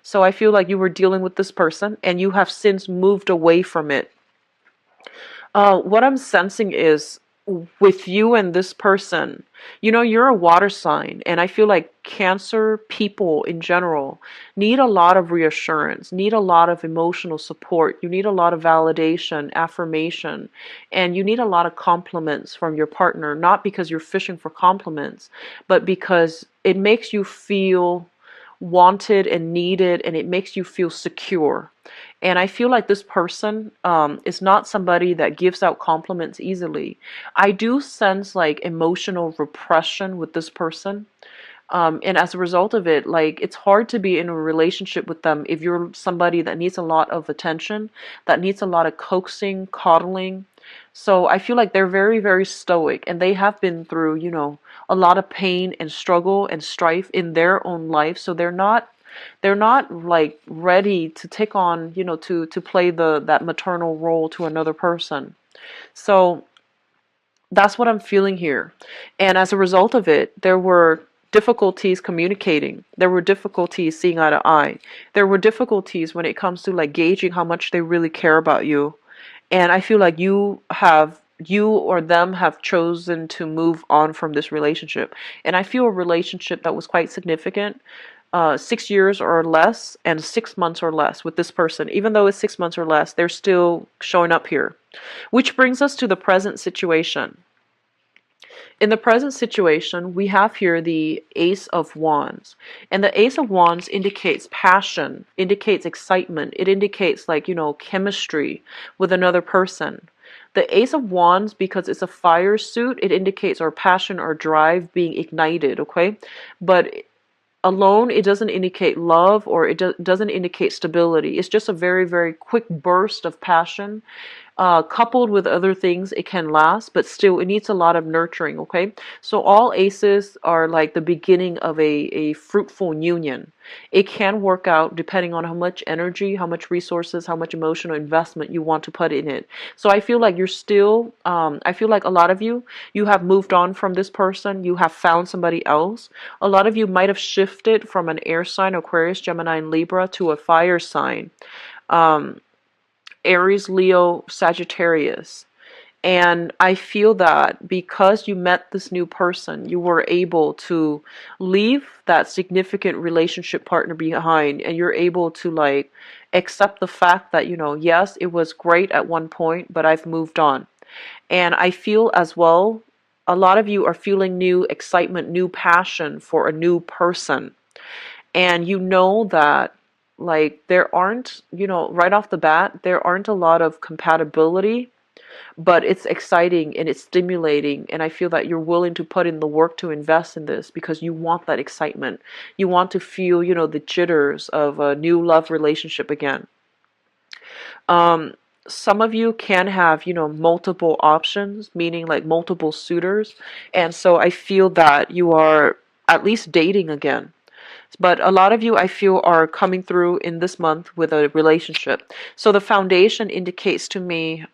So I feel like you were dealing with this person and you have since moved away from it. What I'm sensing is with you and this person, you're a water sign, and I feel like Cancer people in general need a lot of reassurance, need a lot of emotional support. You need a lot of validation, affirmation, and you need a lot of compliments from your partner, not because you're fishing for compliments, but because it makes you feel wanted and needed, and it makes you feel secure. And I feel like this person is not somebody that gives out compliments easily. I do sense like emotional repression with this person. And as a result of it, like it's hard to be in a relationship with them if you're somebody that needs a lot of attention, that needs a lot of coaxing, coddling. So I feel like they're very, very stoic, and they have been through, a lot of pain and struggle and strife in their own life. So they're not like ready to take on, to play that maternal role to another person. So that's what I'm feeling here. And as a result of it, there were difficulties communicating. There were difficulties seeing eye to eye. There were difficulties when it comes to like gauging how much they really care about you. And I feel like you or them have chosen to move on from this relationship. And I feel a relationship that was quite significant, 6 years or less and 6 months or less with this person. Even though it's 6 months or less, they're still showing up here. Which brings us to the present situation. In the present situation, we have here the Ace of Wands. And the Ace of Wands indicates passion, indicates excitement. It indicates like, chemistry with another person. The Ace of Wands, because it's a fire suit, it indicates our passion, our drive being ignited, okay? But alone, it doesn't indicate love, or it doesn't indicate stability. It's just a very, very quick burst of passion. Coupled with other things, it can last, but still, it needs a lot of nurturing, okay? So all aces are like the beginning of a fruitful union. It can work out depending on how much energy, how much resources, how much emotional investment you want to put in it. So I feel like you're still, I feel like a lot of you have moved on from this person. You have found somebody else. A lot of you might have shifted from an air sign, Aquarius, Gemini, and Libra, to a fire sign. Aries, Leo, Sagittarius. And I feel that because you met this new person, you were able to leave that significant relationship partner behind, and you're able to like accept the fact that, yes, it was great at one point, but I've moved on. And I feel as well, a lot of you are feeling new excitement, new passion for a new person. And you know that like there aren't, right off the bat, there aren't a lot of compatibility, but it's exciting and it's stimulating, and I feel that you're willing to put in the work to invest in this because you want that excitement. You want to feel, the jitters of a new love relationship again. Some of you can have, multiple options, meaning like multiple suitors, and so I feel that you are at least dating again. But a lot of you, I feel, are coming through in this month with a relationship. So the foundation indicates to me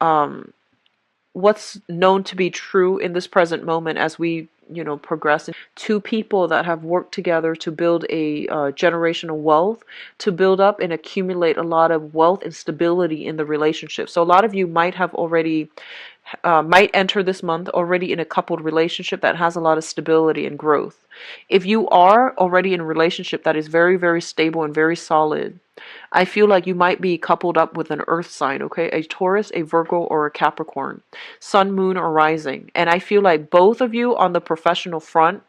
what's known to be true in this present moment as we progress. Two people that have worked together to build a generational wealth, to build up and accumulate a lot of wealth and stability in the relationship. So a lot of you might have already might enter this month already in a coupled relationship that has a lot of stability and growth. If you are already in a relationship that is very, very stable and very solid, I feel like you might be coupled up with an earth sign, okay? A Taurus, a Virgo, or a Capricorn. Sun, moon, or rising. And I feel like both of you on the professional front,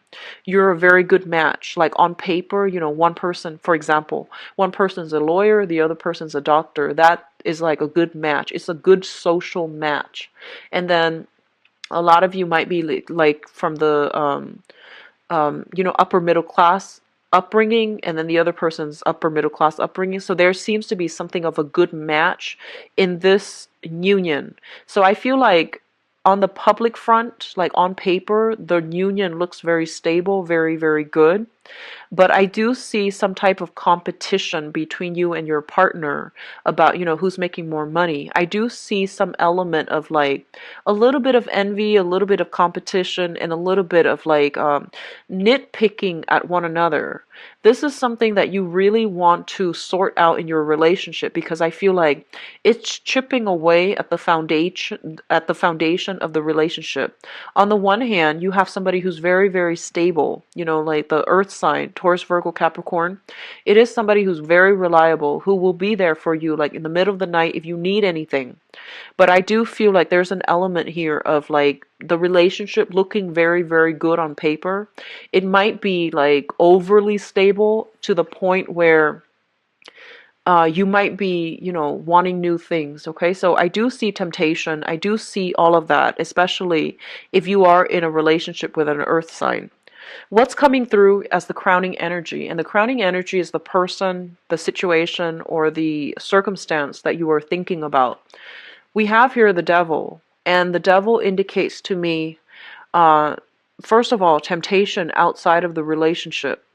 you're a very good match. Like on paper, one person, for example, one person's a lawyer, the other person's a doctor. That is like a good match. It's a good social match. And then a lot of you might be like from the upper middle class upbringing and then the other person's upper middle class upbringing. So there seems to be something of a good match in this union. So I feel like on the public front, like on paper, the union looks very stable, very, very good. But I do see some type of competition between you and your partner about, who's making more money. I do see some element of like a little bit of envy, a little bit of competition, and a little bit of like nitpicking at one another. This is something that you really want to sort out in your relationship, because I feel like it's chipping away at the foundation of the relationship. On the one hand, you have somebody who's very, very stable, like the earth sign, Taurus, Virgo, Capricorn. It is somebody who's very reliable, who will be there for you, like in the middle of the night if you need anything. But I do feel like there's an element here of like the relationship looking very, very good on paper. It might be like overly stable to the point where you might be, wanting new things. Okay, so I do see temptation. I do see all of that, especially if you are in a relationship with an earth sign. What's coming through as the crowning energy? And the crowning energy is the person, the situation, or the circumstance that you are thinking about. We have here the devil, and the devil indicates to me, first of all, temptation outside of the relationship.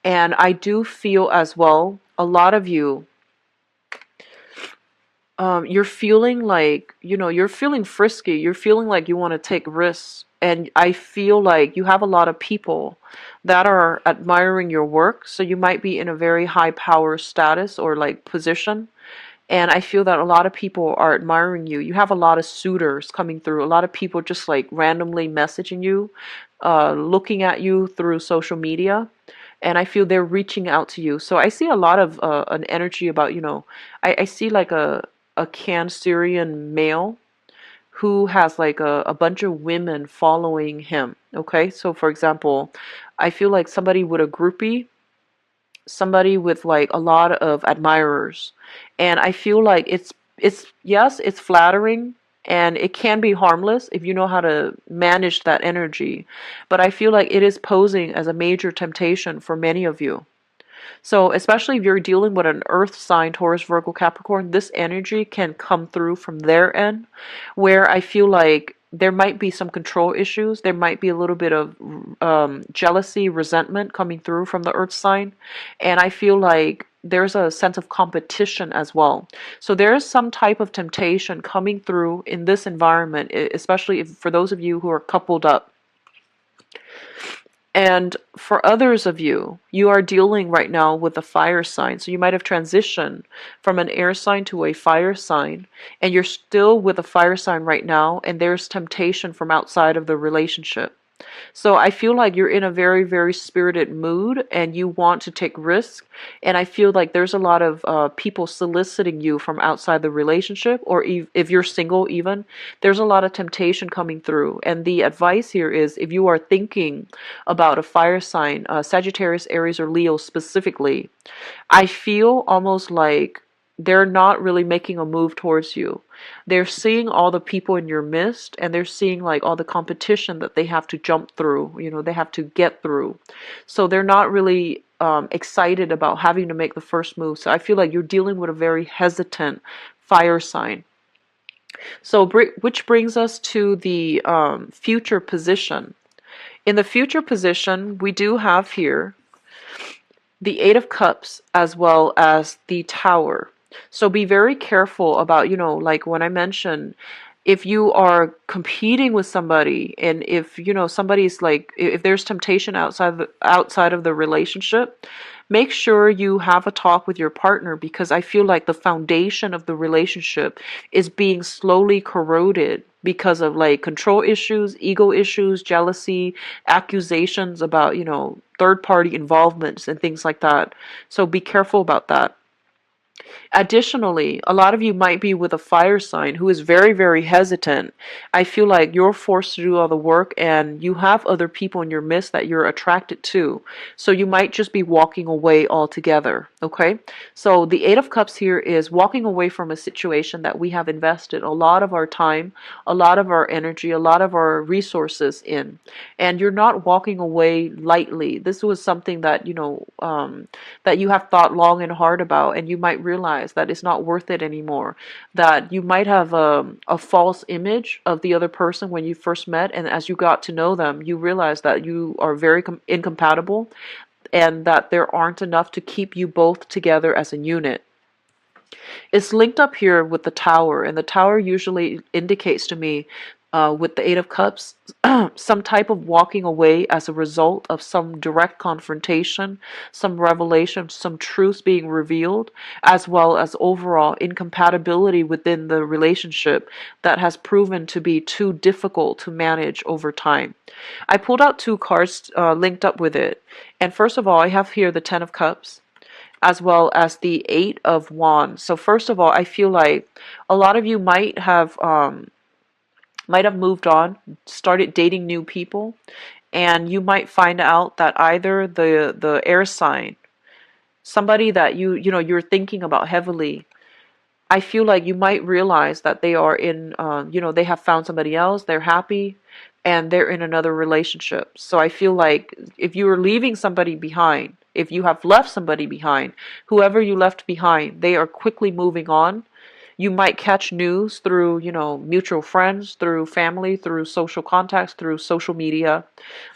And I do feel as well, a lot of you, you're feeling like, you're feeling frisky. You're feeling like you want to take risks. And I feel like you have a lot of people that are admiring your work. So you might be in a very high power status or like position. And I feel that a lot of people are admiring you. You have a lot of suitors coming through. A lot of people just like randomly messaging you, looking at you through social media. And I feel they're reaching out to you. So I see a lot of an energy about, I see like a Cancerian male who has like a bunch of women following him. Okay, so for example, I feel like somebody with a groupie, somebody with like a lot of admirers, and I feel like it's yes, it's flattering and it can be harmless if you know how to manage that energy, but I feel like it is posing as a major temptation for many of you. So especially if you're dealing with an earth sign, Taurus, Virgo, Capricorn, this energy can come through from their end, where I feel like there might be some control issues. There might be a little bit of jealousy, resentment coming through from the earth sign. And I feel like there's a sense of competition as well. So there is some type of temptation coming through in this environment, especially if, for those of you who are coupled up. And for others of you, you are dealing right now with a fire sign. So you might have transitioned from an air sign to a fire sign, and you're still with a fire sign right now, and there's temptation from outside of the relationship. So I feel like you're in a very, very spirited mood and you want to take risks. And I feel like there's a lot of people soliciting you from outside the relationship, or if you're single even, there's a lot of temptation coming through. And the advice here is, if you are thinking about a fire sign, Sagittarius, Aries, or Leo specifically, I feel almost like they're not really making a move towards you. They're seeing all the people in your midst, and they're seeing like all the competition that they have to jump through, they have to get through. So they're not really excited about having to make the first move. So I feel like you're dealing with a very hesitant fire sign. So which brings us to the future position. In the future position, we do have here the Eight of Cups as well as the Tower. So be very careful about, like when I mentioned, if you are competing with somebody, and if, somebody's like, if there's temptation outside of the relationship, make sure you have a talk with your partner, because I feel like the foundation of the relationship is being slowly corroded because of like control issues, ego issues, jealousy, accusations about, third party involvements and things like that. So be careful about that. Additionally, a lot of you might be with a fire sign who is very, very hesitant. I feel like you're forced to do all the work and you have other people in your midst that you're attracted to. So you might just be walking away altogether. Okay? So the Eight of Cups here is walking away from a situation that we have invested a lot of our time, a lot of our energy, a lot of our resources in. And you're not walking away lightly. This was something that, that you have thought long and hard about, and you might realize that it's not worth it anymore. That you might have a false image of the other person when you first met, and as you got to know them, you realize that you are very incompatible and that there aren't enough to keep you both together as a unit. It's linked up here with the Tower, and the Tower usually indicates to me, with the Eight of Cups, some type of walking away as a result of some direct confrontation, some revelation, some truths being revealed, as well as overall incompatibility within the relationship that has proven to be too difficult to manage over time. I pulled out two cards linked up with it, and first of all, I have here the Ten of Cups as well as the Eight of Wands. So first of all, I feel like a lot of you might have moved on, started dating new people, and you might find out that either the air sign, somebody that you're thinking about heavily, I feel like you might realize that they are in, they have found somebody else, they're happy, and they're in another relationship. So I feel like if you are leaving somebody behind, if you have left somebody behind, whoever you left behind, they are quickly moving on. You might catch news through, mutual friends, through family, through social contacts, through social media,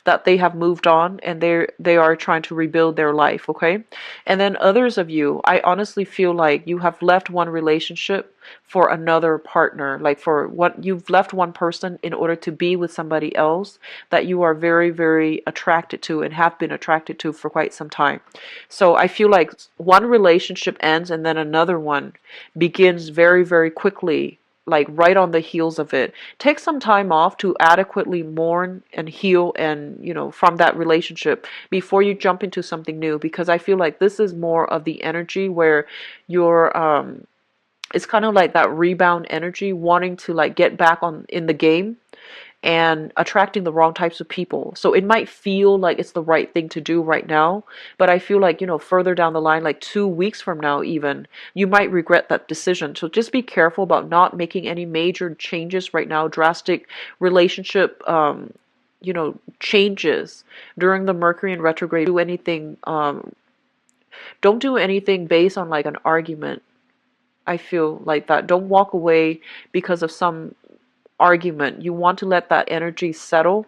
that they have moved on and they are trying to rebuild their life, okay? And then others of you, I honestly feel like you have left one relationship for another partner, like for what you've left one person in order to be with somebody else that you are very, very attracted to and have been attracted to for quite some time. So I feel like one relationship ends and then another one begins very, very quickly, like right on the heels of it. Take some time off to adequately mourn and heal and, from that relationship before you jump into something new, because I feel like this is more of the energy where you're it's kind of like that rebound energy, wanting to like get back on in the game and attracting the wrong types of people. So it might feel like it's the right thing to do right now, but I feel like, further down the line, like 2 weeks from now even, you might regret that decision. So just be careful about not making any major changes right now, drastic relationship changes during the Mercury in retrograde. Don't do anything based on like an argument. I feel like that. Don't walk away because of some argument. You want to let that energy settle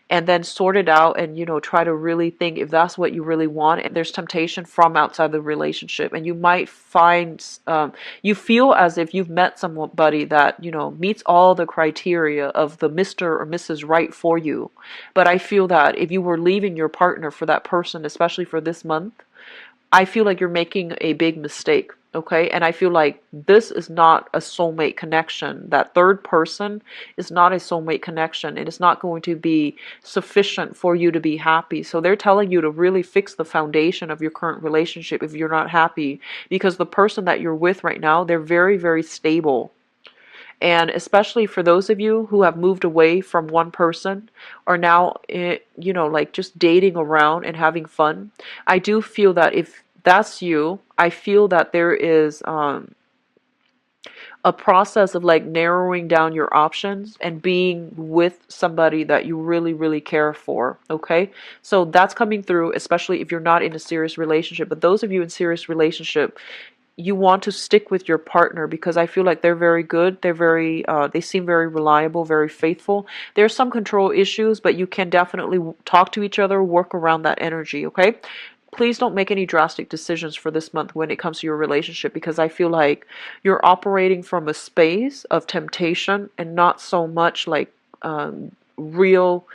and then sort it out and try to really think if that's what you really want. And there's temptation from outside the relationship, and you might find you feel as if you've met somebody that meets all the criteria of the Mr. or Mrs. Right for you. But I feel that if you were leaving your partner for that person, especially for this month, I feel like you're making a big mistake, okay? And I feel like this is not a soulmate connection. That third person is not a soulmate connection. It is not going to be sufficient for you to be happy. So they're telling you to really fix the foundation of your current relationship if you're not happy, because the person that you're with right now, they're very, very stable. And especially for those of you who have moved away from one person, are now, like just dating around and having fun, I do feel that if that's you, I feel that there is a process of like narrowing down your options and being with somebody that you really, really care for, okay? So that's coming through, especially if you're not in a serious relationship. But those of you in serious relationship, you want to stick with your partner because I feel like they're very good. They seem very reliable, very faithful. There's some control issues, but you can definitely talk to each other, work around that energy, okay? Please don't make any drastic decisions for this month when it comes to your relationship, because I feel like you're operating from a space of temptation and not so much like real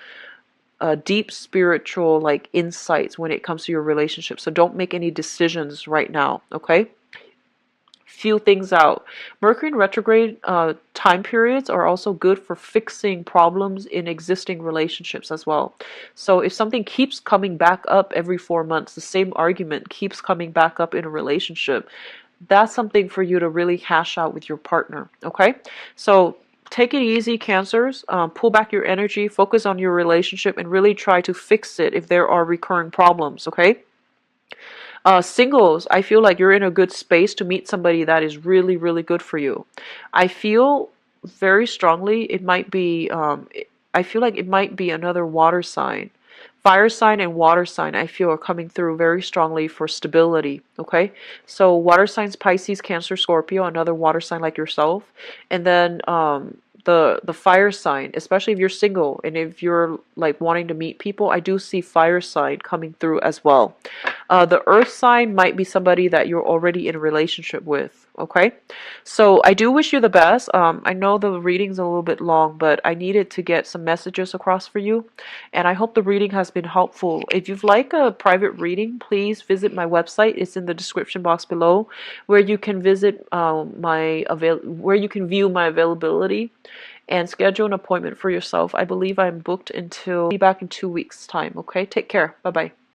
deep spiritual like insights when it comes to your relationship. So don't make any decisions right now, okay? Feel things out. Mercury in retrograde time periods are also good for fixing problems in existing relationships as well. So if something keeps coming back up every 4 months, the same argument keeps coming back up in a relationship, that's something for you to really hash out with your partner, okay? So take it easy, Cancers. Pull back your energy, focus on your relationship, and really try to fix it if there are recurring problems, okay? Singles, I feel like you're in a good space to meet somebody that is really, really good for you. I feel very strongly it might be, I feel like it might be another water sign. Fire sign and water sign, I feel, are coming through very strongly for stability, okay? So water signs, Pisces, Cancer, Scorpio, another water sign like yourself. And then the fire sign, especially if you're single and if you're like wanting to meet people, I do see fire sign coming through as well. The earth sign might be somebody that you're already in a relationship with, okay? So I do wish you the best. I know the reading's a little bit long, but I needed to get some messages across for you, and I hope the reading has been helpful. If you'd like a private reading, please visit my website. It's in the description box below, where you can visit where you can view my availability and schedule an appointment for yourself. I believe I'm booked until be back in 2 weeks' time. Okay, take care. Bye bye.